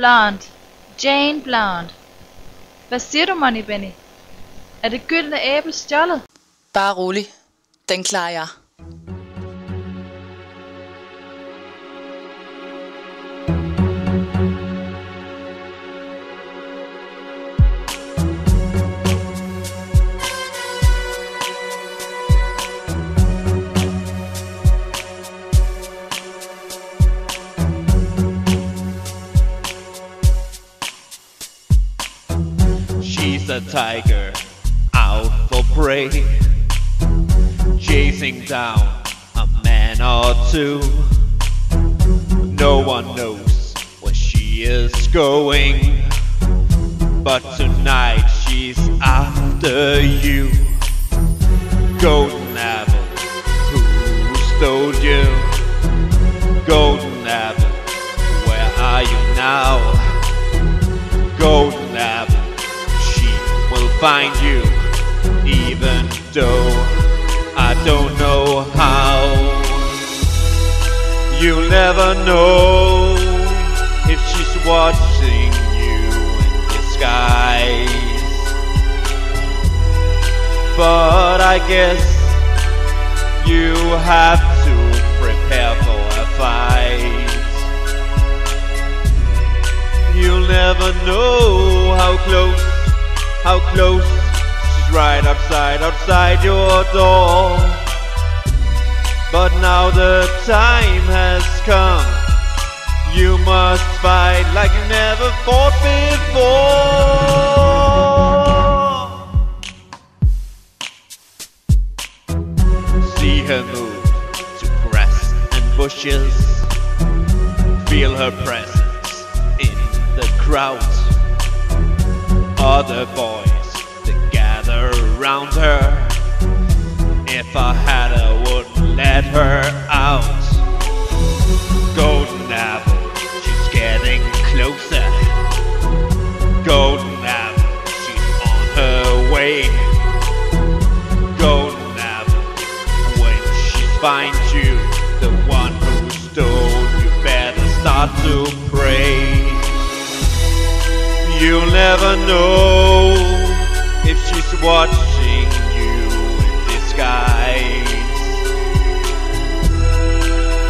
Blonde. Jane Blonde. Hvad siger du, Money Benny? Er det gyldne æble stjålet? Bare rolig. Den klarer jeg. She's a tiger, out for prey, chasing down a man or two. No one knows where she is going, but tonight she's after you. Golden apple, who stole you? Golden apple, where are you now? Golden apple, find you, even though I don't know how. You'll never know if she's watching you in disguise, but I guess you have to prepare for a fight. You'll never know how close she's right outside your door. But now the time has come, you must fight like you never fought before. See her move to grass and bushes, feel her presence in the crowd. Other boys that gather around her. If I had her, wouldn't let her out. Golden apple, she's getting closer. Golden apple, she's on her way. Golden apple, when she finds you, the one who stole, you better start to pray. You'll never know if she's watching you in disguise,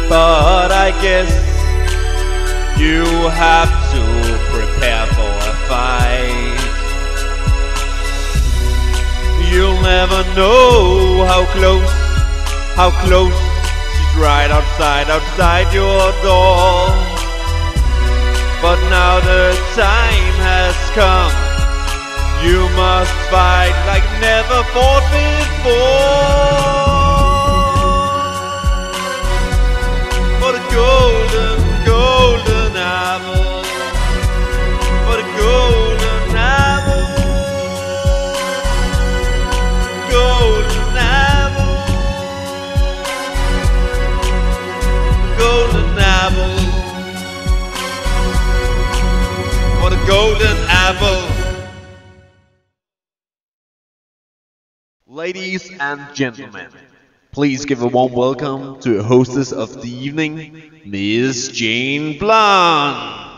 but I guess you have to prepare for a fight. You'll never know how close she's right outside your door. But now the time has come, you must fight like never fought before. For the golden apple, for the golden apple, golden apple, golden apple. For the golden apple. Ladies and gentlemen, please give a warm welcome to a hostess of the evening, Miss Jane Blonde.